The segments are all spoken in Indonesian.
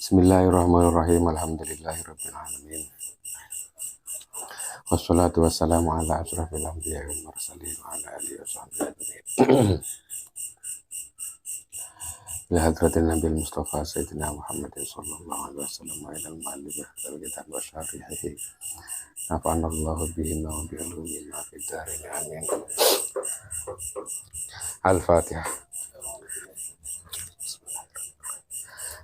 Bismillahirrahmanirrahim. Alhamdulillahirabbil alamin. Wassalatu wassalamu ala asyrafil anbiya'i wal mursalin wa ala alihi washabbihi ajma'in. Ila hadratin Nabil Mustafa Sayyidina Muhammadin sallallahu alaihi wasallam wa ila al-mu'allif hadzal kitab wa syarihihi. Nafa'anallahu bihi wa bi ulumina fid dharain amin. Al-Fatihah.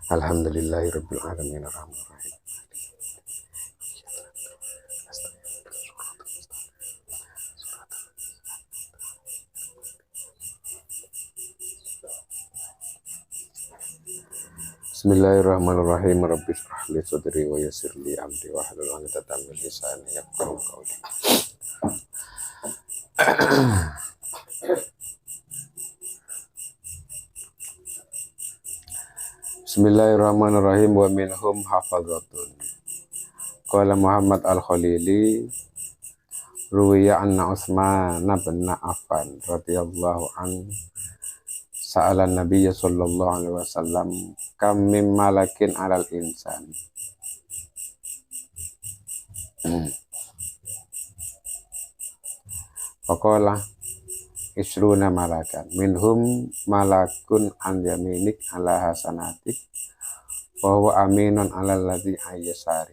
Alhamdulillahirabbil alamin arrahmanir rahim. Bismillahirrahmanirrahim. Rabbi shrah li sadri wa yassir li amri wahlul 'uqdatam min lisani yafqahu qawli. Bismillahirrahmanirrahim. Wa minhum hafazatun. Qala Muhammad al-Khalili ruwiya anna Utsman bin Affan radhiyallahu an sa'ala Nabiy sallallahu alaihi wasallam kam min malakin 'alal insan. Faqala isruna malakan minhum malakun an yaminik ala hasanatik wa huwa aminun ala alladhi ayyasari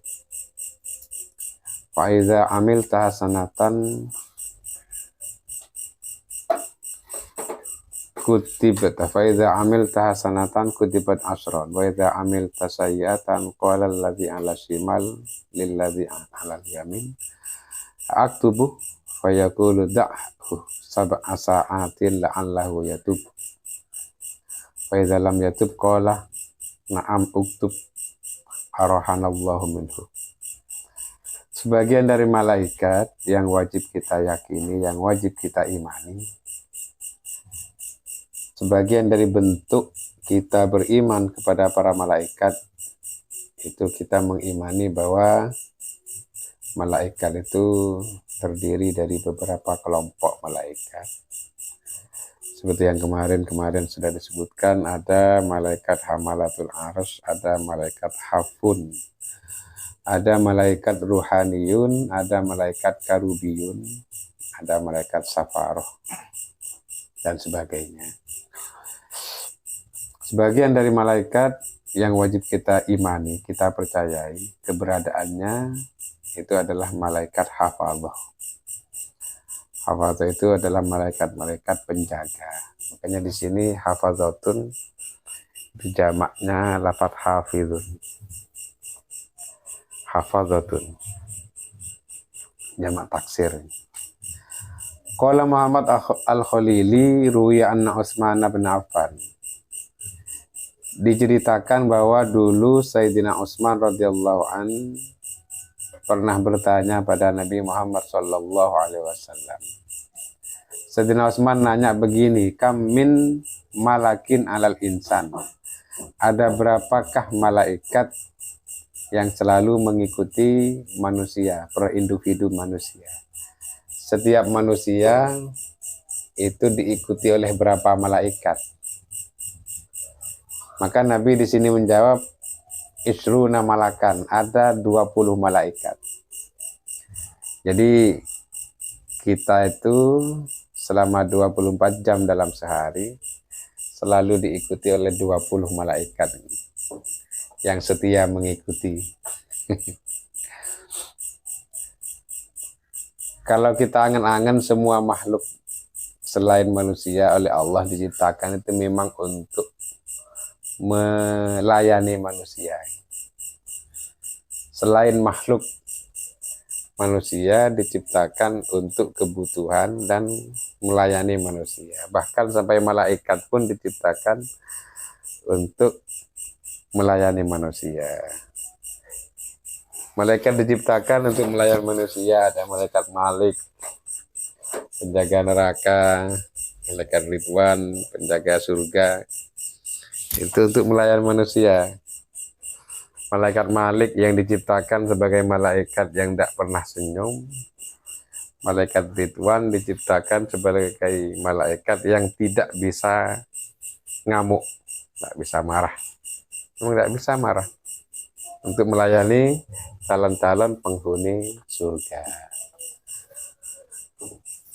fa idza amilta hasanatan kutibat fa idza amilta hasanatan kutibat asran wa idza amilta sayyi'atan qala alladhi ala shimal lilladhi ala yamin aktubu fayaqulu da'hu sab'a sa'atin la'allahu yatub fa idza lam yatub qala na'am uktub arahanallahu minhu. Sebagian dari malaikat yang wajib kita yakini, yang wajib kita imani, sebagian dari bentuk kita beriman kepada para malaikat itu kita mengimani bahwa malaikat itu terdiri dari beberapa kelompok malaikat. Seperti yang kemarin sudah disebutkan, ada malaikat hamalatul arsy, ada malaikat hafun, ada malaikat ruhaniyun, ada malaikat karubiyun, ada malaikat safaroh, dan sebagainya. Sebagian dari malaikat yang wajib kita imani, kita percayai keberadaannya, itu adalah malaikat hafadzah. Hafadzah itu adalah malaikat-malaikat penjaga. Makanya di sini hafadzatun jamaknya lafaz hafizun. Hafadzatun jamak taksir. Qala Muhammad al-Khalili ruwiya anna Utsman bin Affan. Diceritakan bahwa dulu Sayyidina Utsman radhiyallahu an pernah bertanya pada Nabi Muhammad sallallahu alaihi wasallam. Sayyidina Utsman nanya begini, kam min malakin 'alal insan. Ada berapakah malaikat yang selalu mengikuti manusia, per individu manusia? Setiap manusia itu diikuti oleh berapa malaikat? Maka Nabi di sini menjawab, isruna malakan, ada 20 malaikat. Jadi kita itu selama 24 jam dalam sehari selalu diikuti oleh 20 malaikat yang setia mengikuti. Kalau kita angan-angan semua makhluk selain manusia oleh Allah diciptakan itu memang untuk melayani manusia. Selain makhluk, manusia diciptakan untuk kebutuhan dan melayani manusia. Bahkan sampai malaikat pun diciptakan untuk melayani manusia. Malaikat diciptakan untuk melayani manusia. Ada malaikat Malik, penjaga neraka, malaikat Ridwan, penjaga surga. Itu untuk melayani manusia. Malaikat Malik yang diciptakan sebagai malaikat yang tidak pernah senyum. Malaikat Ridwan diciptakan sebagai malaikat yang tidak bisa ngamuk, tidak bisa marah. memang tidak bisa marah untuk melayani calon-calon penghuni surga.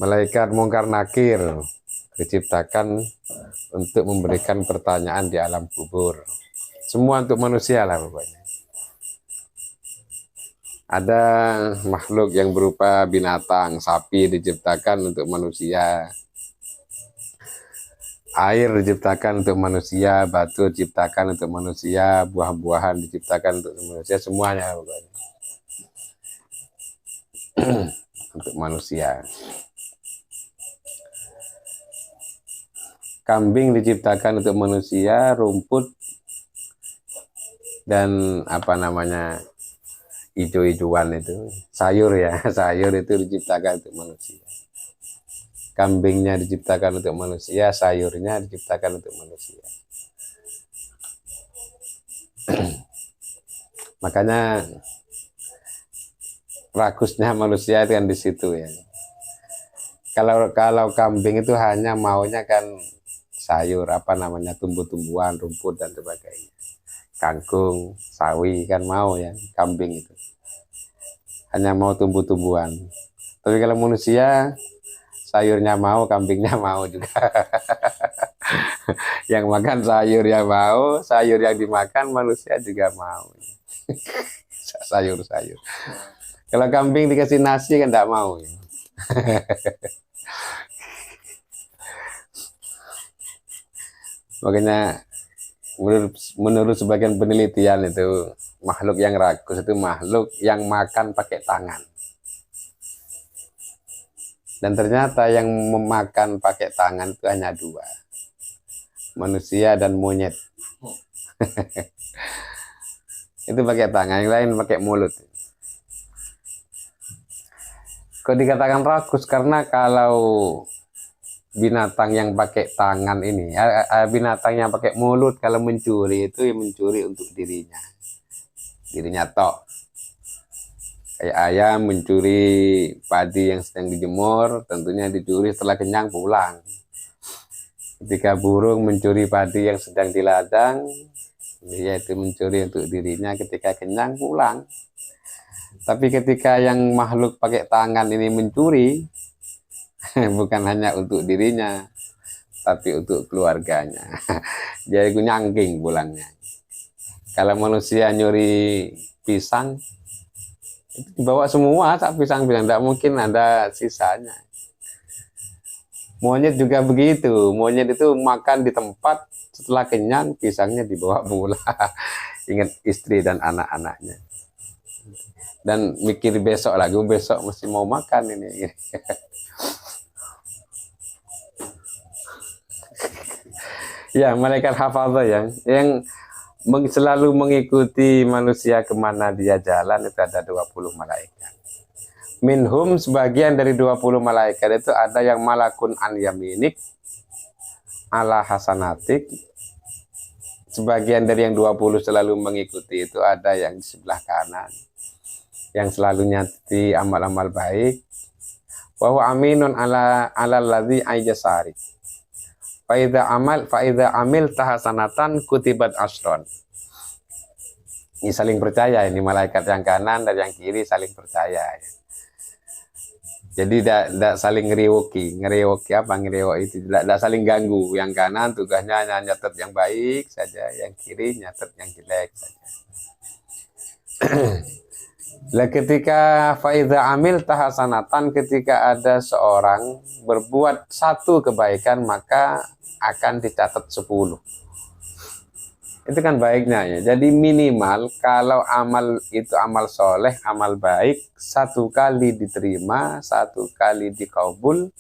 Malaikat mungkar nakir diciptakan untuk memberikan pertanyaan di alam kubur. Semua untuk manusia lah pokoknya. Ada makhluk yang berupa binatang, sapi diciptakan untuk manusia. Air diciptakan untuk manusia, batu diciptakan untuk manusia, buah-buahan diciptakan untuk manusia, semuanya pokoknya. Untuk manusia. Kambing diciptakan untuk manusia, rumput dan apa namanya hijau-hijauan itu sayur ya, sayur itu diciptakan untuk manusia. Kambingnya diciptakan untuk manusia, sayurnya diciptakan untuk manusia. Makanya rakusnya manusia itu kan di situ ya. Kalau kambing itu hanya maunya kan sayur, apa namanya, tumbuh-tumbuhan, rumput dan sebagainya. Kangkung, sawi kan mau ya, kambing itu. Hanya mau tumbuh-tumbuhan. Tapi kalau manusia, sayurnya mau, kambingnya mau juga. Yang makan sayur yang mau, sayur yang dimakan manusia juga mau. Sayur-sayur. Kalau kambing dikasih nasi kan tidak mau. Ya. Makanya menurut sebagian penelitian itu makhluk yang rakus itu makhluk yang makan pakai tangan. Dan ternyata yang memakan pakai tangan itu hanya dua, manusia dan monyet. Itu pakai tangan, yang lain pakai mulut. Kok dikatakan rakus? Karena kalau binatang yang pakai tangan ini, binatang yang pakai mulut kalau mencuri itu mencuri untuk dirinya tok. Kayak ayam mencuri padi yang sedang dijemur, tentunya dicuri setelah kenyang pulang. Ketika burung mencuri padi yang sedang di ladang, yaitu mencuri untuk dirinya, ketika kenyang pulang. Tapi ketika yang makhluk pakai tangan ini mencuri, bukan hanya untuk dirinya, tapi untuk keluarganya. Jadi nyangking pulangnya. Kalau manusia nyuri pisang, itu dibawa semua, tak pisang-pisang, tidak mungkin ada sisanya. Monyet juga begitu, monyet itu makan di tempat, setelah kenyang pisangnya dibawa pulang. Ingat istri dan anak-anaknya. Dan mikir besok lagi, besok mesti mau makan ini. Ya, malaikat hafadzah yang selalu mengikuti manusia kemana dia jalan itu ada 20 malaikat. Minhum, sebagian dari 20 malaikat itu ada yang malakun an yaminik ala hasanatik. Sebagian dari yang 20 selalu mengikuti itu ada yang di sebelah kanan, yang selalu nyati amal-amal baik. Wa huwa aminun ala ladzi ayyasari. Faida amil tahasanatan kutibat asron. Ini saling percaya, ini malaikat yang kanan dan yang kiri saling percaya. Jadi tidak saling ngerewoki apa itu, tidak saling ganggu. Yang kanan tugasnya hanya nyatet yang baik saja, yang kiri nyatet yang jelek saja. Lah ketika faida amil tahasanatan, ketika ada seorang berbuat satu kebaikan maka akan dicatat 10. Itu kan baiknya ya. Jadi minimal kalau amal itu amal soleh, amal baik, 1 kali diterima, 1 kali dikabul,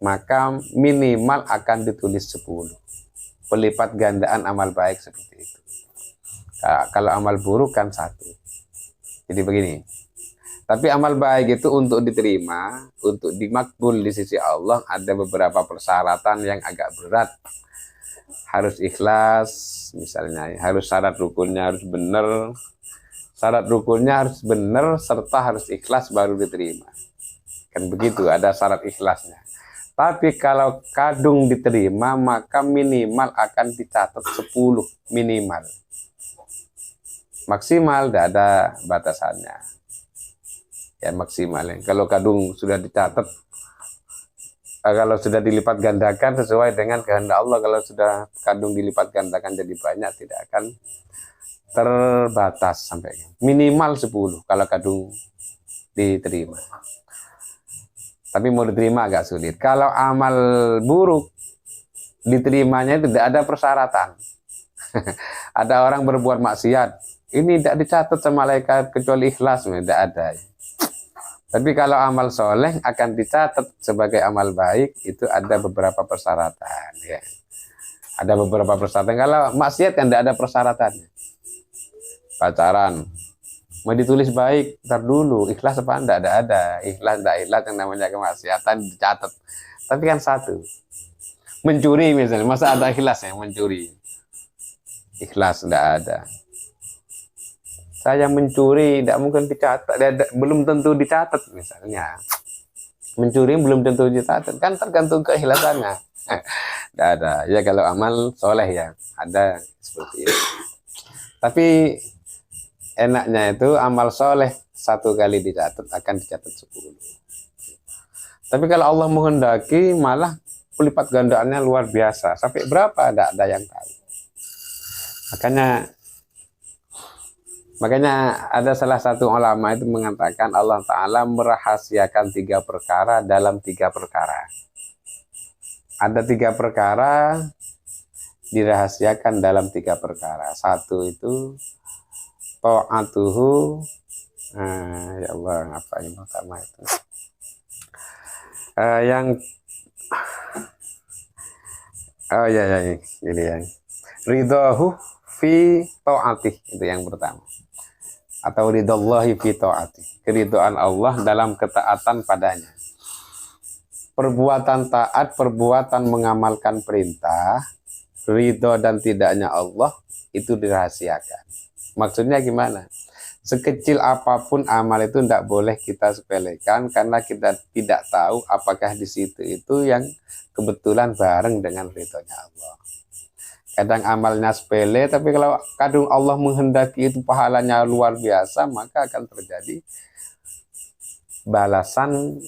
maka minimal akan ditulis 10. Pelipat gandaan amal baik seperti itu. Kalau amal buruk kan 1. Jadi begini. Tapi amal baik itu untuk diterima, untuk dimakbul di sisi Allah ada beberapa persyaratan yang agak berat. Harus ikhlas, misalnya, harus syarat rukunnya harus benar. Syarat rukunnya harus benar serta harus ikhlas baru diterima. Kan begitu, ada syarat ikhlasnya. Tapi kalau kadung diterima maka minimal akan dicatat 10 minimal. maksimal, tidak ada batasannya. Ya maksimal. Kalau kadung sudah dicatat, kalau sudah dilipat gandakan sesuai dengan kehendak Allah, kalau sudah kadung dilipat gandakan jadi banyak, tidak akan terbatas sampai minimal 10 kalau kadung diterima. Tapi mau diterima agak sulit. Kalau amal buruk diterimanya itu tidak ada persyaratan. Ada orang berbuat maksiat, ini tidak dicatat sama malaikat kecuali ikhlas, tidak ada. Tapi kalau amal soleh akan dicatat sebagai amal baik, itu ada beberapa persyaratan. Ya. Ada beberapa persyaratan. Kalau maksiat kan tidak ada persyaratannya. Pacaran, mau ditulis baik, ntar dulu, ikhlas apa enggak, ada. Ikhlas, enggak ikhlas yang namanya kemaksiatan dicatat. Tapi kan satu, mencuri misalnya, masa ada ikhlas ya, mencuri. Ikhlas, enggak ada. Saya mencuri, tidak mungkin dicatat, belum tentu dicatat misalnya. Mencuri belum tentu dicatat, kan tergantung keikhlasannya. Tidak ada. Ya kalau amal soleh ya, ada seperti itu. Tapi enaknya itu amal soleh satu kali dicatat akan dicatat 10. Tapi kalau Allah menghendaki malah pelipat gandaannya luar biasa. Sampai berapa? Tidak ada yang tahu. Makanya ada salah satu ulama itu mengatakan Allah Ta'ala merahasiakan 3 perkara dalam 3 perkara. Ada 3 perkara dirahasiakan dalam 3 perkara. Satu itu ta'atuhu. Ya Allah, apa yang pertama itu? Ini yang ridhahu fi ta'atih, itu yang pertama. Atau ridhallahi fi ta'atih, keridhaan Allah dalam ketaatan padanya. Perbuatan taat, perbuatan mengamalkan perintah, ridho dan tidaknya Allah itu dirahasiakan. Maksudnya gimana? Sekecil apapun amal itu tidak boleh kita sepelekan, karena kita tidak tahu apakah di situ itu yang kebetulan bareng dengan ridhonya Allah. Kadang amalnya sepele, tapi kalau kadang Allah menghendaki itu pahalanya luar biasa, maka akan terjadi balasan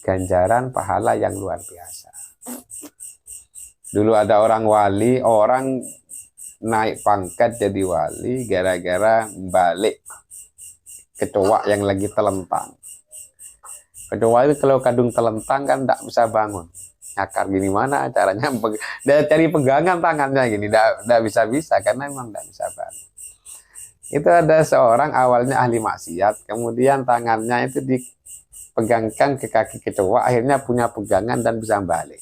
ganjaran pahala yang luar biasa. Dulu ada orang wali, orang naik pangkat jadi wali gara-gara balik kecoa yang lagi telentang. Kecoa itu kalau kadung telentang kan tidak bisa bangun. Nyakar gini mana caranya, dia cari pegangan tangannya gini, tidak bisa karena memang tidak bisa bangun. Itu ada seorang awalnya ahli maksiat, kemudian tangannya itu dipegangkan ke kaki kecoa, akhirnya punya pegangan dan bisa balik.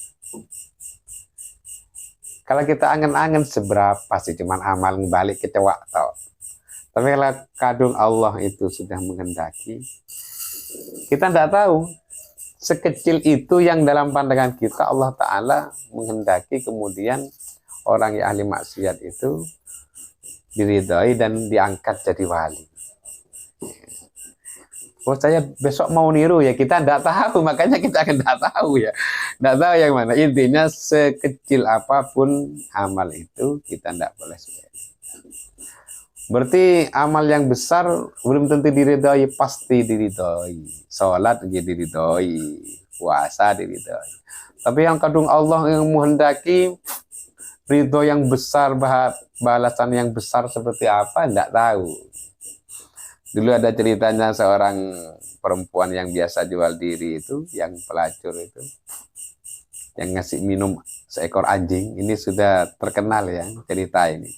Kalau kita angen-angen seberapa sih cuman amal balik kecoa tau. Tapi kalau kadung Allah itu sudah menghendaki, kita tidak tahu. Sekecil itu yang dalam pandangan kita Allah Ta'ala menghendaki, kemudian orang yang ahli maksiat itu diridhai dan diangkat jadi wali. Oh saya besok mau niru ya, kita tidak tahu, makanya kita akan tidak tahu ya. Tidak tahu yang mana. Intinya sekecil apapun amal itu kita tidak boleh sepele. Berarti amal yang besar belum tentu diridhoi, pasti diridhoi. Sholat diridhoi, puasa diridhoi. Tapi yang kadung Allah yang menghendaki ridho yang besar, balasan yang besar seperti apa, tidak tahu. Dulu ada ceritanya seorang perempuan yang biasa jual diri itu, yang pelacur itu, yang ngasih minum seekor anjing. Ini sudah terkenal ya cerita ini.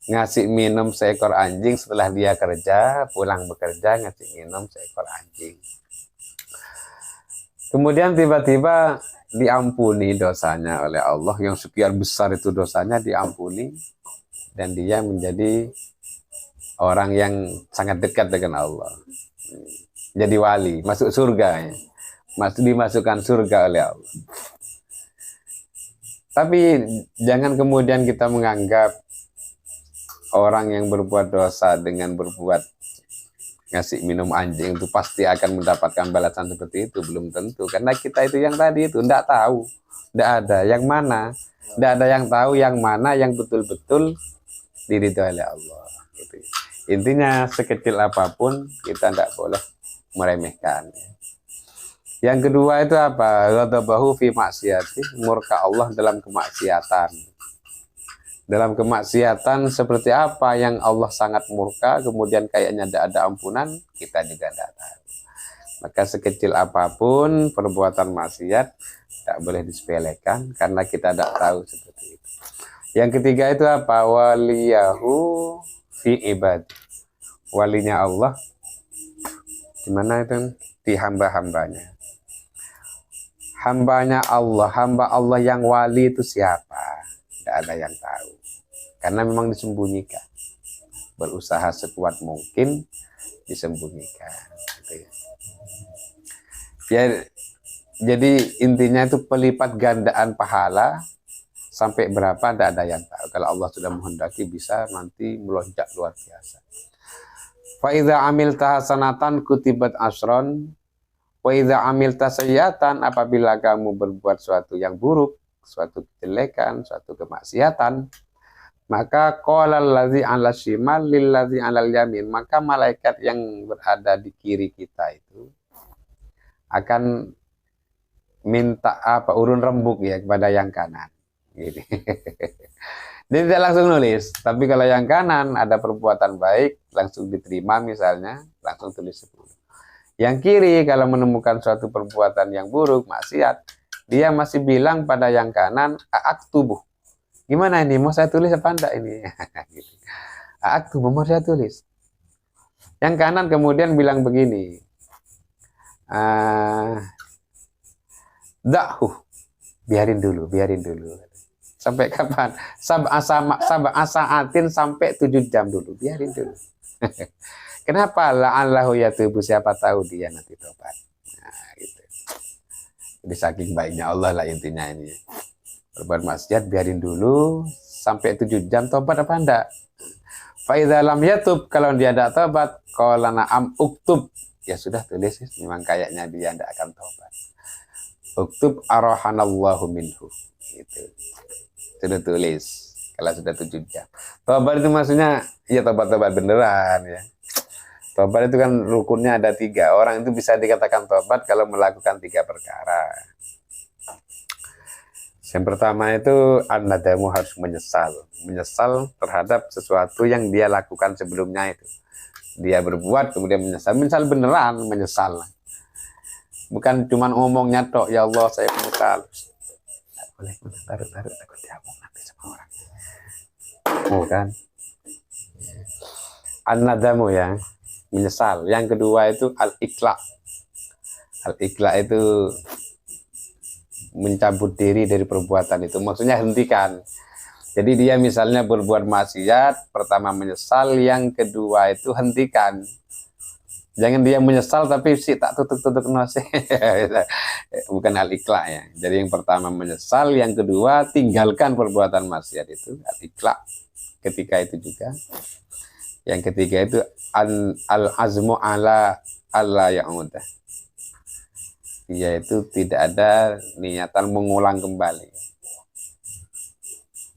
Ngasih minum seekor anjing setelah dia kerja, pulang bekerja ngasih minum seekor anjing. Kemudian tiba-tiba diampuni dosanya oleh Allah, yang sekian besar itu dosanya diampuni, dan dia menjadi orang yang sangat dekat dengan Allah. Jadi wali, masuk surga ya. Dimasukkan surga oleh Allah. Tapi jangan kemudian kita menganggap orang yang berbuat dosa dengan berbuat ngasih minum anjing itu pasti akan mendapatkan balasan seperti itu. Belum tentu, karena kita itu yang tadi itu tidak tahu, tidak ada yang mana, tidak ada yang tahu yang mana yang betul-betul diridhoi oleh Allah. Gitu. Intinya sekecil apapun kita tidak boleh meremehkan. Yang kedua itu apa? Ghadabahu fi maksiati, murka Allah dalam kemaksiatan. Dalam kemaksiatan seperti apa yang Allah sangat murka, kemudian kayaknya tidak ada ampunan, kita juga tidak tahu. Maka sekecil apapun perbuatan maksiat tak boleh disepelekan karena kita tidak tahu seperti itu. Yang ketiga itu apa? Waliyahu fi ibad. Walinya Allah di mana itu? Di hamba-hambanya. Hambanya Allah, hamba Allah yang wali itu siapa? Tidak ada yang tahu. Karena memang disembunyikan. Berusaha sekuat mungkin disembunyikan. Gitu ya. Jadi intinya itu pelipat gandaan pahala sampai berapa tidak ada yang tahu. Kalau Allah sudah menghendaki bisa nanti melonjak luar biasa. Fa idza amilta hasanatan kutibat asron wa idza amilta sayyiatan, apabila kamu berbuat suatu yang buruk, suatu kejelekan, suatu kemaksiatan, maka qala allazi 'ala shimal lil ladzi 'alal yamin, maka malaikat yang berada di kiri kita itu akan minta apa urun rembuk ya kepada yang kanan. Gitu. Dia tidak langsung nulis, tapi kalau yang kanan ada perbuatan baik langsung diterima misalnya, langsung tulis 10. Yang kiri kalau menemukan suatu perbuatan yang buruk, maksiat, dia masih bilang pada yang kanan, aktubuh. Gimana ini? Mau saya tulis apa enggak ini? Gitu. Aktubuh, mau saya tulis. Yang kanan kemudian bilang begini, dahu, biarin dulu. Sampai kapan? Sab'asaatin sampai 7 jam dulu, biarin dulu. Kenapa? La'allahu yatubu, siapa tahu dia nanti tobat. Nah, gitu. Jadi saking baiknya Allah lah intinya ini. Berbuat maksiat biarin dulu sampai 7 jam, tobat apa enggak? Fa idza lam yatub, kalau dia tidak tobat, qala na'am uktub. Ya sudah tulis, memang kayaknya dia tidak akan tobat. Uktub arahanallahu minhu. Gitu. Sudah tulis kalau sudah 7 jam. Tobat itu maksudnya ya tobat-tobat beneran ya. Tobat itu kan rukunnya ada 3. Orang itu bisa dikatakan tobat kalau melakukan 3 perkara. Yang pertama itu an-nadamu, harus menyesal terhadap sesuatu yang dia lakukan sebelumnya itu. Dia berbuat kemudian menyesal beneran menyesal. Bukan cuma ngomongnya tok, ya Allah saya menyesal. Boleh taruh takut diamuk nanti sama orang. Oh kan, an-nadamu ya, menyesal. Yang kedua itu al-iqla. Al-iqla itu mencabut diri dari perbuatan itu, maksudnya hentikan. Jadi dia misalnya berbuat maksiat, pertama menyesal, yang kedua itu hentikan. Jangan dia menyesal tapi si tak tutup nasi. Bukan al-iqla ya. Jadi yang pertama menyesal, yang kedua tinggalkan perbuatan maksiat itu, al-iqla. Ketika itu juga. Yang ketiga itu al-azmu ala Allah ya'udah. Yaitu tidak ada niatan mengulang kembali.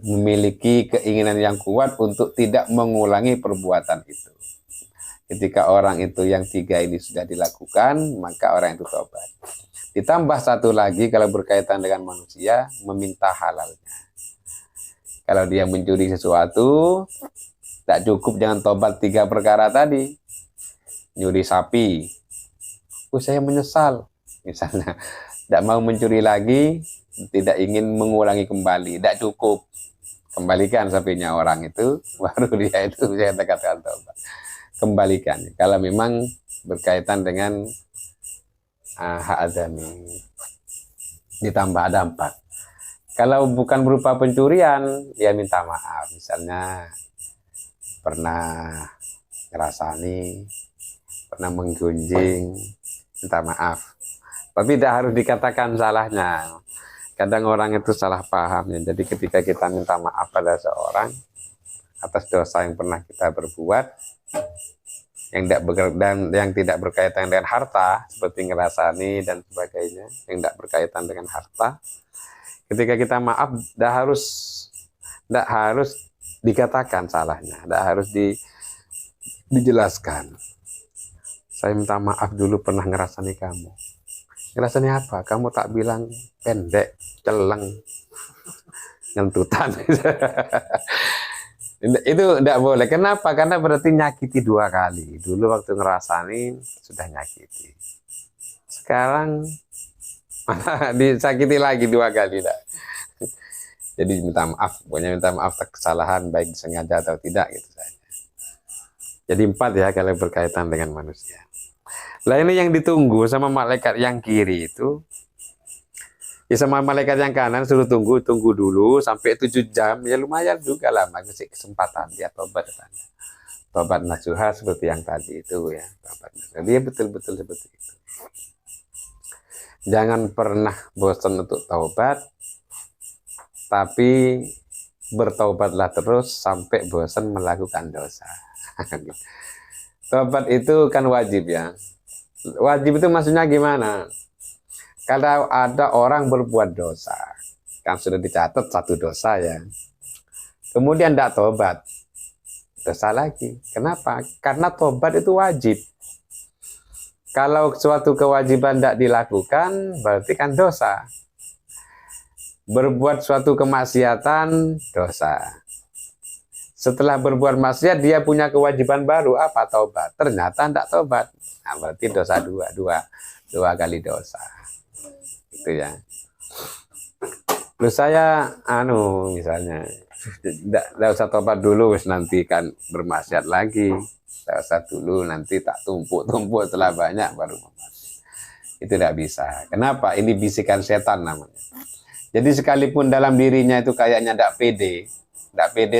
Memiliki keinginan yang kuat untuk tidak mengulangi perbuatan itu. Ketika orang itu yang 3 ini sudah dilakukan, maka orang itu tobat. Ditambah satu lagi kalau berkaitan dengan manusia, meminta halalnya. Kalau dia mencuri sesuatu, tak cukup jangan tobat 3 perkara tadi. Nyuri sapi, saya menyesal. Misalnya, tidak mau mencuri lagi, tidak ingin mengulangi kembali, tidak cukup. Kembalikan sapinya orang itu, baru dia itu saya katakan tobat. Kembalikan kalau memang berkaitan dengan hak adami. Ditambah ada 4. Kalau bukan berupa pencurian, ya minta maaf. Misalnya pernah ngerasani, pernah menggunjing, minta maaf. Tapi tidak harus dikatakan salahnya. Kadang orang itu salah paham ya. Jadi ketika kita minta maaf pada seorang atas dosa yang pernah kita berbuat, yang tidak berkaitan dengan harta, seperti ngerasani dan sebagainya, yang tidak berkaitan dengan harta, ketika kita maaf, tidak harus dikatakan salahnya, tidak harus dijelaskan. Saya minta maaf dulu pernah ngerasani kamu. Ngerasani apa? Kamu tak bilang pendek, celeng, ngentutan. Itu tidak boleh. Kenapa? Karena berarti nyakiti 2 kali. Dulu waktu ngerasain sudah nyakiti. Sekarang disakiti lagi 2 kali. Dah. Jadi minta maaf. Pokoknya minta maaf atas kesalahan baik disengaja atau tidak gitu saja. Jadi 4 ya kalau berkaitan dengan manusia. Lah ini yang ditunggu sama malaikat yang kiri itu. Ya sama malaikat yang kanan suruh tunggu dulu sampai 7 jam, ya lumayan juga lama kasih kesempatan dia tobat. Tobat nasuha seperti yang tadi itu ya, tobat nasuha. Dia betul-betul seperti itu. Jangan pernah bosan untuk taubat, tapi bertaubatlah terus sampai bosan melakukan dosa. Tobat itu kan wajib ya. Wajib itu maksudnya gimana? Kalau ada orang berbuat dosa, kan sudah dicatat 1 dosa ya. Kemudian tidak tobat, dosa lagi. Kenapa? Karena tobat itu wajib. Kalau suatu kewajiban tidak dilakukan, berarti kan dosa. Berbuat suatu kemaksiatan, dosa. Setelah berbuat maksiat, dia punya kewajiban baru, apa? Tobat. Ternyata tidak tobat. Nah, berarti dosa dua kali dosa. Itu ya. Terus saya misalnya tidak usah tobat dulu, nanti kan bermaksiat lagi. Tidak usah dulu, nanti tak tumpuk setelah banyak baru memaksiat. Itu tidak bisa. Kenapa? Ini bisikan setan namanya. Jadi sekalipun dalam dirinya itu kayaknya tidak pede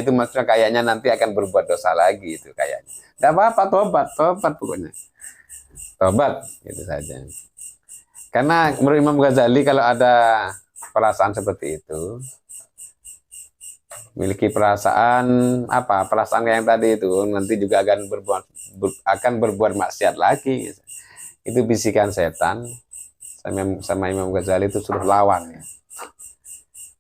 itu maksudnya kayaknya nanti akan berbuat dosa lagi itu kayaknya. Tidak apa-apa, tobat pokoknya. Tobat, gitu saja. Karena menurut Imam Ghazali kalau ada perasaan seperti itu, memiliki perasaan yang tadi itu nanti juga akan berbuat maksiat lagi. Itu bisikan setan. Sama Imam Ghazali itu suruh lawan ya.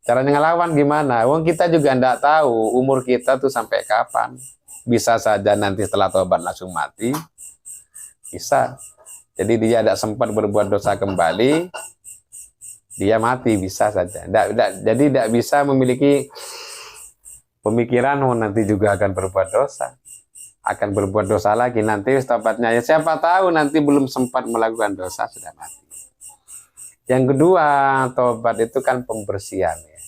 Caranya ngelawan gimana? Wong kita juga enggak tahu umur kita tuh sampai kapan. Bisa saja nanti setelah tobat langsung mati. Bisa. Jadi dia tidak sempat berbuat dosa kembali, dia mati bisa saja. Jadi tidak bisa memiliki pemikiran nanti juga akan berbuat dosa. Akan berbuat dosa lagi nanti tobatnya. Ya siapa tahu nanti belum sempat melakukan dosa sudah mati. Yang kedua, tobat itu kan pembersihan ya.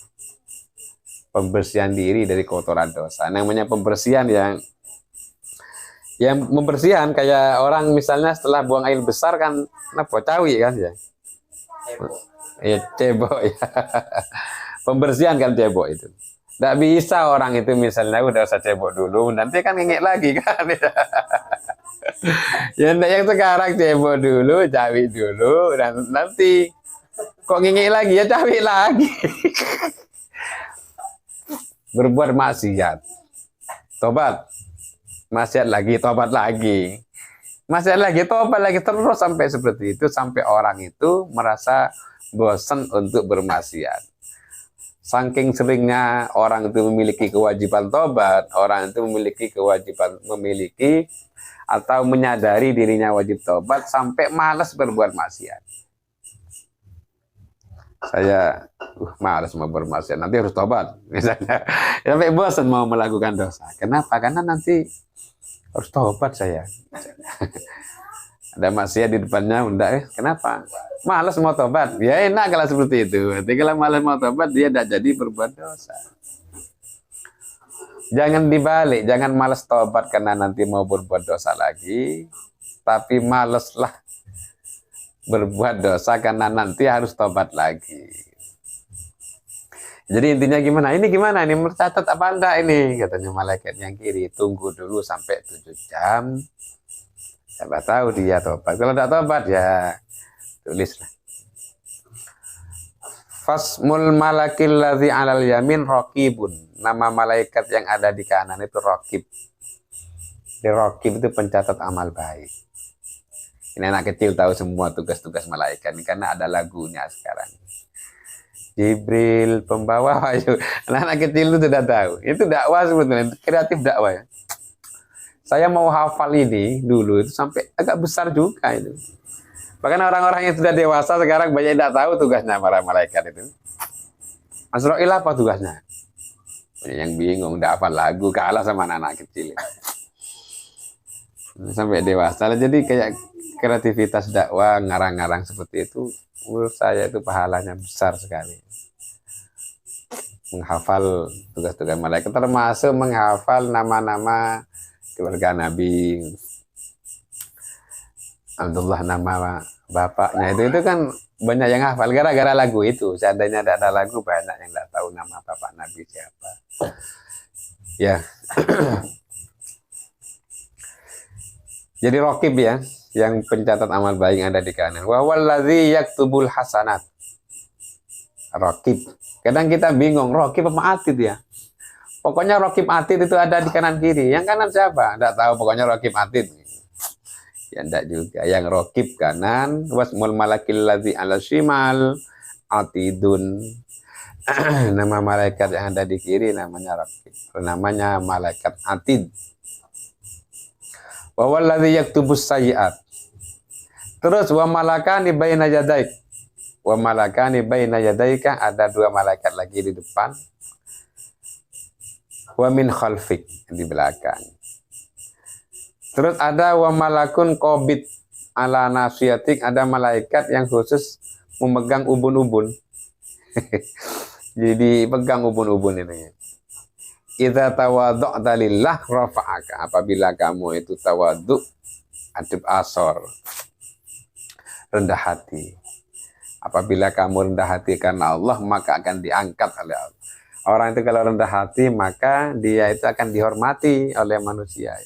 Pembersihan diri dari kotoran dosa. Namanya pembersihan yang membersihan kayak orang misalnya setelah buang air besar kan cawi kan ya. Cebok ya. Pembersihan kan cebok itu. Tidak bisa orang itu misalnya udah usah cebok dulu, nanti kan ngengek lagi kan. Yang sekarang cebok dulu, cawi dulu, dan nanti kok ngengek lagi ya cawi lagi. Berbuat maksiat, tobat. Maksiat lagi, tobat lagi. Maksiat lagi, tobat lagi, terus sampai seperti itu. Sampai orang itu merasa bosan untuk bermaksiat. Saking seringnya orang itu memiliki kewajiban tobat, orang itu memiliki atau menyadari dirinya wajib tobat, sampai malas berbuat maksiat. Saya malas mau bermaksiat, nanti harus tobat. Misalnya, sampai bosan mau melakukan dosa. Kenapa? Karena nanti harus tobat saya. Ada maksiat di depannya, enggak kenapa? Malas mau tobat. Ya enak kalau seperti itu. Tapi kalau malas mau tobat, dia tidak jadi berbuat dosa. Jangan dibalik, jangan malas tobat karena nanti mau berbuat dosa lagi. Tapi malaslah berbuat dosa karena nanti harus tobat lagi. Jadi intinya gimana? Ini gimana? Ini mencatat apa enggak ini? Katanya malaikat yang kiri. Tunggu dulu sampai 7 jam. Siapa tahu dia tobat. Kalau tidak tobat ya tulislah. Fasmul malakil ladzi 'alal yamin raqibun. Nama malaikat yang ada di kanan itu raqib. Di raqib itu pencatat amal baik. Ini anak kecil tahu semua tugas-tugas malaikat ini karena ada lagunya sekarang. Jibril pembawa wahyu. Anak-anak kecil itu sudah tahu. Itu dakwah sebetulnya, kreatif dakwah ya. Saya mau hafal ini dulu itu sampai agak besar juga itu. Bahkan orang-orang yang sudah dewasa sekarang banyak tidak tahu tugasnya para malaikat itu. Azrail apa tugasnya? Banyak yang bingung, tidak hafal lagu, kalah sama anak-anak kecil. Sampai dewasa. Jadi kayak kreativitas dakwah, ngarang-ngarang seperti itu, menurut saya itu pahalanya besar sekali. Menghafal tugas-tugas malaikat, termasuk menghafal nama-nama keluarga Nabi. Abdullah nama bapaknya itu kan banyak yang hafal gara-gara lagu itu. Seandainya tidak ada lagu, banyak yang tidak tahu nama bapak Nabi siapa. Ya. Jadi raqib ya, yang pencatat amal baik yang ada di kanan. Wa wallazi yaktubul hasanat. Raqib. Kadang kita bingung, raqib apa atid ya? Pokoknya raqib atid itu ada di kanan kiri. Yang kanan siapa? Tidak tahu, pokoknya raqib atid. Ya enggak juga. Yang raqib kanan, wasmul malakil ladzi ala shimal atidun. Nama malaikat yang ada di kiri namanya raqib. Namanya malaikat atid. Wa wallazi yaktubus sayyi'at. Terus wa malakani baina yadaik. Wa malakani baina yadaika, ada dua malaikat lagi di depan. Wa min khalfik, di belakang. Terus ada wa malakun qabid ala nasiyatik, ada malaikat yang khusus memegang ubun-ubun. Jadi pegang ubun-ubun ini. Idza tawaddu'ta lillah rafa'aka, apabila kamu itu tawaddu, adab asor, rendah hati. Apabila kamu rendah hati karena Allah, maka akan diangkat oleh Allah. Orang itu kalau rendah hati, maka dia itu akan dihormati oleh manusia.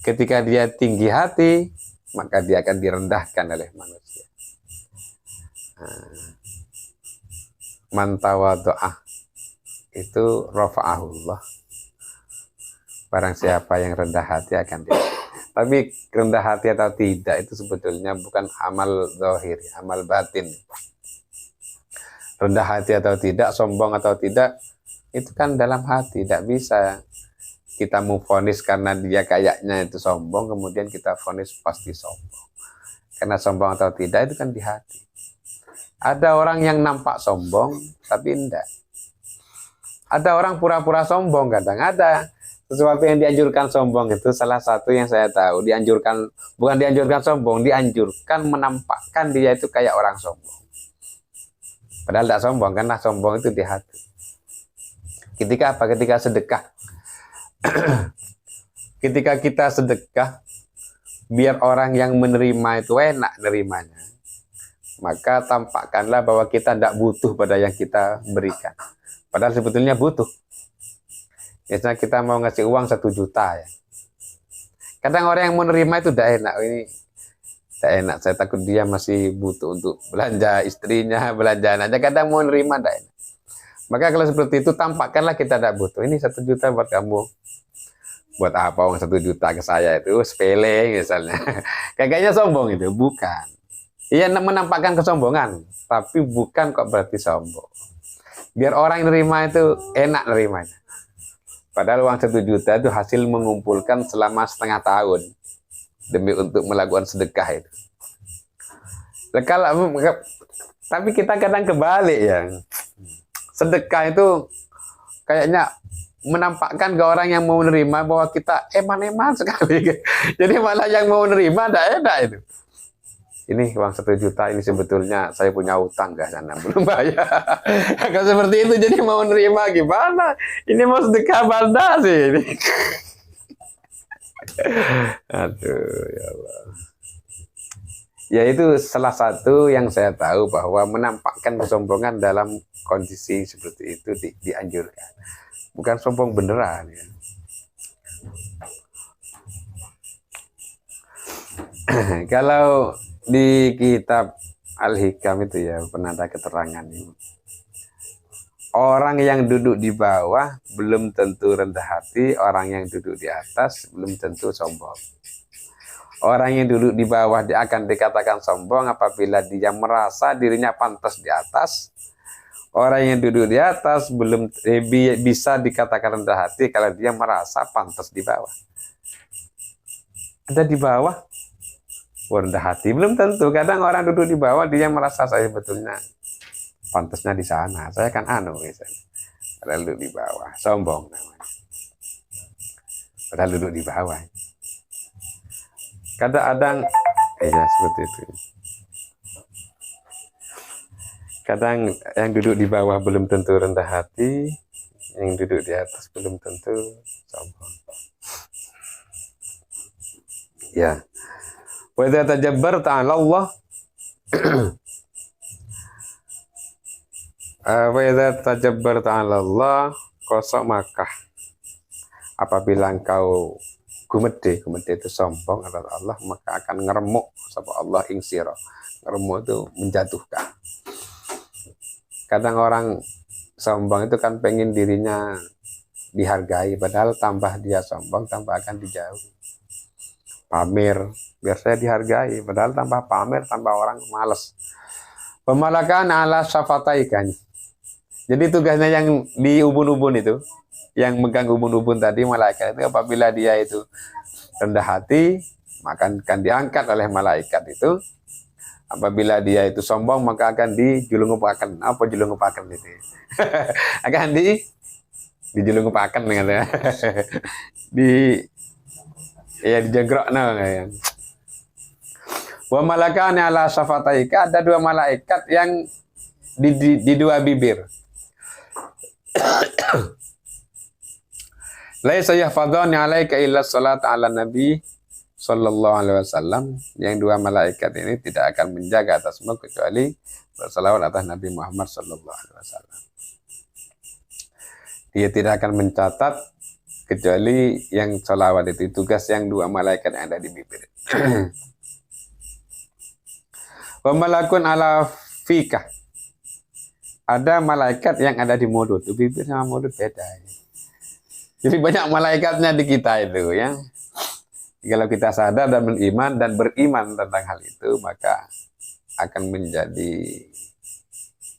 Ketika dia tinggi hati, maka dia akan direndahkan oleh manusia. Man tawaddu'a, itu rafa'ahullah. Barang siapa yang rendah hati akan diangkat. Tapi rendah hati atau tidak itu sebetulnya bukan amal zahir, amal batin. Rendah hati atau tidak, sombong atau tidak, itu kan dalam hati. Tidak bisa kita memvonis karena dia kayaknya itu sombong, kemudian kita vonis pasti sombong. Karena sombong atau tidak itu kan di hati. Ada orang yang nampak sombong, tapi enggak. Ada orang pura-pura sombong, kadang ada. Sesuatu yang dianjurkan sombong itu salah satu yang saya tahu, dianjurkan, bukan dianjurkan sombong, dianjurkan menampakkan dia itu kayak orang sombong. Padahal tidak sombong, karena sombong itu di hati. Ketika apa? Ketika sedekah. Ketika kita sedekah, biar orang yang menerima itu enak nerimanya, maka tampakkanlah bahwa kita tidak butuh pada yang kita berikan. Padahal sebetulnya butuh. Misalnya kita mau ngasih uang 1 juta ya. Kadang orang yang menerima itu tidak enak. Ini tidak enak. Saya takut dia masih butuh untuk belanja istrinya, belanja anaknya. Kadang mau menerima tidak enak. Maka kalau seperti itu tampakkanlah kita tidak butuh. Ini 1 juta buat kamu. Buat apa uang 1 juta ke saya itu sepele misalnya. Kayaknya sombong itu, bukan. Iya menampakkan kesombongan, tapi bukan kok berarti sombong. Biar orang yang nerima itu enak nerimanya. Padahal uang 1 juta itu hasil mengumpulkan selama setengah tahun demi untuk melakukan sedekah itu. Tapi kita kadang kebalik ya. Sedekah itu kayaknya menampakkan ke orang yang mau menerima bahwa kita eman-eman sekali. Jadi malah yang mau menerima tidak enak itu. Ini uang 1 juta ini sebetulnya saya punya utang ke sana belum bayar. Kalau seperti itu jadi mau nerima gimana? Ini mau sedekah banda sih ini. Aduh ya Allah. Ya itu salah satu yang saya tahu bahwa menampakkan kesombongan dalam kondisi seperti itu dianjurkan. Bukan sombong beneran ya. Kalau di kitab Al-Hikam itu ya pernah ada keterangan ini. Orang yang duduk di bawah belum tentu rendah hati, orang yang duduk di atas belum tentu sombong. Orang yang duduk di bawah dia akan dikatakan sombong apabila dia merasa dirinya pantas di atas. Orang yang duduk di atas belum bisa dikatakan rendah hati kalau dia merasa pantas di bawah. Ada di bawah, rendah hati belum tentu. Kadang orang duduk di bawah dia merasa saya betulnya pantasnya di sana. Saya kan misalnya. Padahal duduk di bawah, sombong namanya. Padahal duduk di bawah. Kadang-kadang, ya seperti itu. Kadang yang duduk di bawah belum tentu rendah hati, yang duduk di atas belum tentu sombong. Ya. Wa idza tajabbarta 'ala Allah wa idza tajabbarta 'ala Allah kosok maka apabila engkau gumede itu sombong atas Allah, maka akan ngeremuk sapa Allah ing sira. Ngeremuk itu menjatuhkan. Kadang orang sombong itu kan pengen dirinya dihargai, padahal tambah dia sombong tambah akan dijauhi. Pamer biar saya dihargai, padahal tambah pamer tambah orang malas. Pemalakan ala syafataikan. Jadi tugasnya yang di ubun-ubun itu, yang megang ubun-ubun tadi malaikat itu, apabila dia itu rendah hati maka akan diangkat oleh malaikat itu. Apabila dia itu sombong maka akan dijulungupaken. Apa julungupaken itu? Akan dijulungupaken katanya. Dijegrokno ya. Wa malakani ala safataika, ada dua malaikat yang di dua bibir. Laisa yahfadhani alaika illa salat ala nabi sallallahu alaihi wasallam. Yang dua malaikat ini tidak akan menjaga atasmu kecuali bersalawat atas Nabi Muhammad sallallahu alaihi wasallam. Dia tidak akan mencatat kecuali yang salawat itu. Tugas yang dua malaikat yang ada di bibir. Wa malakun ala fika. Ada malaikat yang ada di mulut. Bibir sama mulut beda. Jadi banyak malaikatnya di kita itu ya. Kalau kita sadar dan beriman tentang hal itu, maka akan menjadi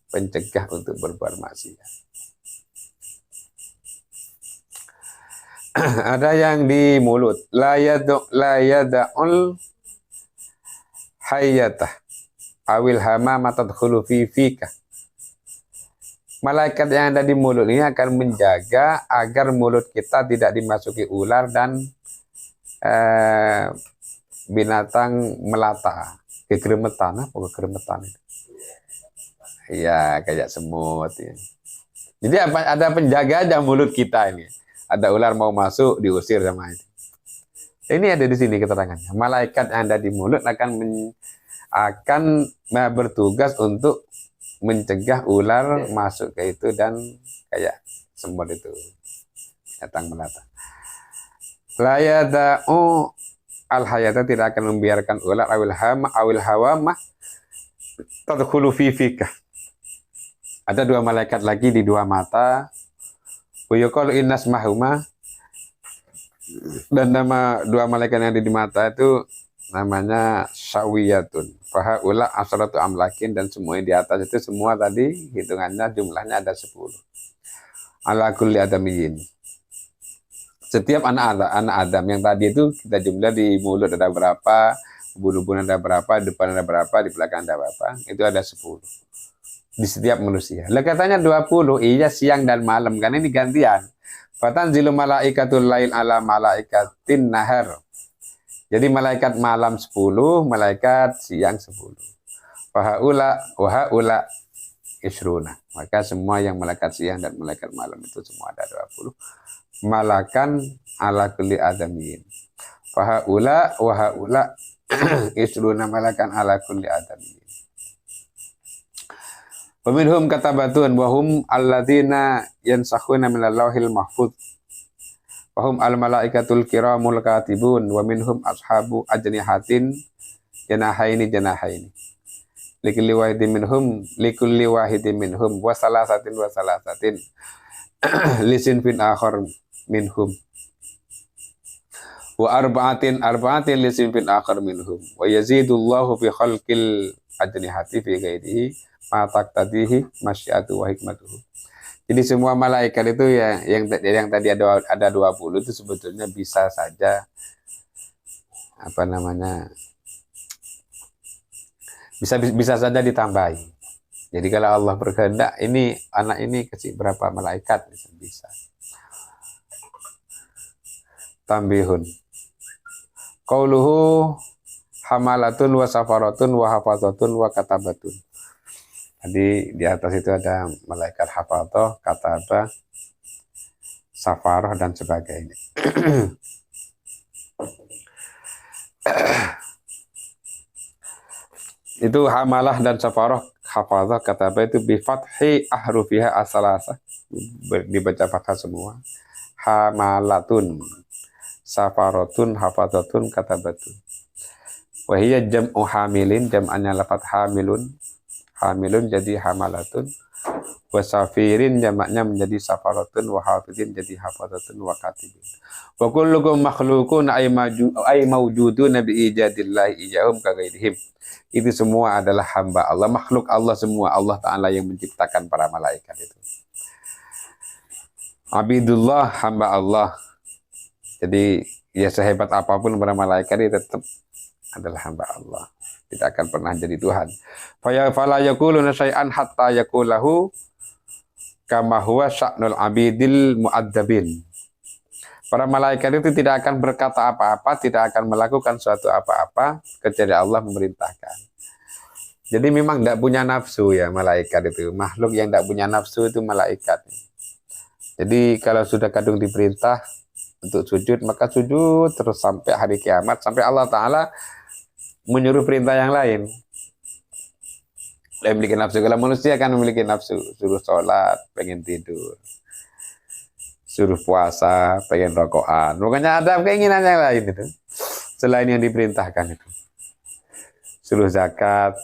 pencegah untuk berbuat maksiat. Ada yang di mulut, la yada'ul hayyatah awil hamamah tadkhulu fi fika. Malaikat yang ada di mulut ini akan menjaga agar mulut kita tidak dimasuki ular dan binatang melata, kegeremetan. Apa kegeremetan itu? Ya kayak semut ya. Jadi ada penjaga aja mulut kita ini. Ada ular mau masuk diusir sama itu. Ini ada di sini keterangannya. Malaikat yang ada di mulut akan bertugas untuk mencegah ular masuk ke itu dan kayak semut itu datang melata. La yada'u al-hayata, tidak akan membiarkan ular awil hawamah tadkhulu fi fika. Ada dua malaikat lagi di dua mata. Wa yuqalu innas mahuma, dan nama dua malaikat yang ada di mata itu namanya sawiyatun. Fahaula asratu amlakin, dan semua yang di atas itu semua tadi hitungannya jumlahnya ada 10. Ala kulli adamiyin. Setiap anak Adam yang tadi itu kita jumlah di mulut ada berapa, ubun-ubun ada berapa, di depan ada berapa, di belakang ada berapa, itu ada 10 di setiap manusia. Lah katanya 20, iya siang dan malam, kan ini gantian. Fatanzilu malaikatul lail ala malaikatin nahar. Jadi malaikat malam 10, malaikat siang 10. Fahaula wa haula isruna. Maka semua yang malaikat siang dan malaikat malam itu semua ada 20. Malakan ala kulli adamiyin. Fahaula wa haula isruna malakan ala kulli adamiyin. Wa minhum katabatun wa hum alladzina yansakhuna minal lauhil mahfuz. Wa hum al malaikatul kiramul katibun wa minhum ashabu ajnihatin janahaini. Likulli wahidin minhum wa salasatin lisin fin akhar minhum wa arba'atin lisin fin akhar minhum wa yazidullahu fi khalqil ajnihati fi ghairihi ma taqtadihi masyiatu wa hikmatuhu. Jadi semua malaikat itu ya yang tadi ada 20 itu sebetulnya bisa saja apa namanya bisa saja ditambahi. Jadi kalau Allah berkehendak ini anak ini kasih berapa malaikat bisa. Tambihun. Qauluhu hamalatun wa safaratun wa hafazatun wa katabatun. Jadi di atas itu ada malaikat hafadzah, katabah, safarah dan sebagainya. Itu hamalah dan safarah, hafadzah, katabah itu bi fathi ahrufiha asalasa, dibaca fathah semua. Hamalatun, safaratun, hafadzatun, katabatun. Wa hiya jam'u hamilin, jam'annya lafaz hamilun. Hamilun jadi hamalatun, wasafirin jamaknya menjadi safaratun, wahafidin jadi hafazatun, wakatibin. Wa kullukum makhlukun ay mawjudun bi ijadillahi iyahum kaghairihim. Itu semua adalah hamba Allah, makhluk Allah semua. Allah Ta'ala yang menciptakan para malaikat itu. Abidullah, hamba Allah. Jadi ya sehebat apapun para malaikat itu tetap adalah hamba Allah. Tidak akan pernah jadi Tuhan. Fala yaquluna syai'an hatta yaqulahu kama huwa sya'nul abidil mu'adzabin. Para malaikat itu tidak akan berkata apa-apa, tidak akan melakukan suatu apa-apa kecuali Allah memerintahkan. Jadi memang tidak punya nafsu ya malaikat itu. Makhluk yang tidak punya nafsu itu malaikat. Jadi kalau sudah kadung diperintah untuk sujud, maka sujud terus sampai hari kiamat, sampai Allah Ta'ala menyuruh perintah yang lain. Dia memiliki nafsu. Kalau manusia kan memiliki nafsu, suruh sholat, pengen tidur, suruh puasa, pengen rokokan. Pokoknya ada keinginan yang lain itu, selain yang diperintahkan itu. Suruh zakat,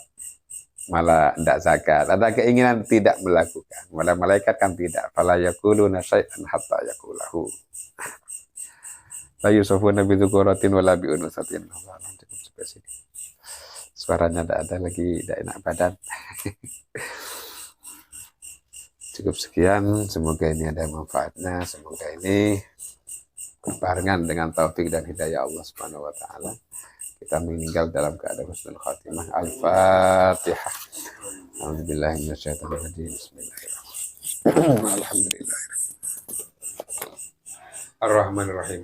malah tidak zakat. Ada keinginan tidak melakukan. Malah malaikat kan tidak. Fala yaquluna syai'an hatta yaqulahu. La yusafuna bi dzukuratin wala bi unusatin. Cukup sampai sini. Suaranya tidak ada lagi, tidak enak badan. Cukup sekian, semoga ini ada manfaatnya, semoga ini berbarengan dengan taufik dan hidayah Allah Subhanahu wa Ta'ala. Kita meninggal dalam keadaan husnul khatimah. Al-Fatihah. Alhamdulillah minasyaitonir rajim. Bismillahirrahmanirrahim. Alhamdulillah. Ar-Rahmanir Rahim.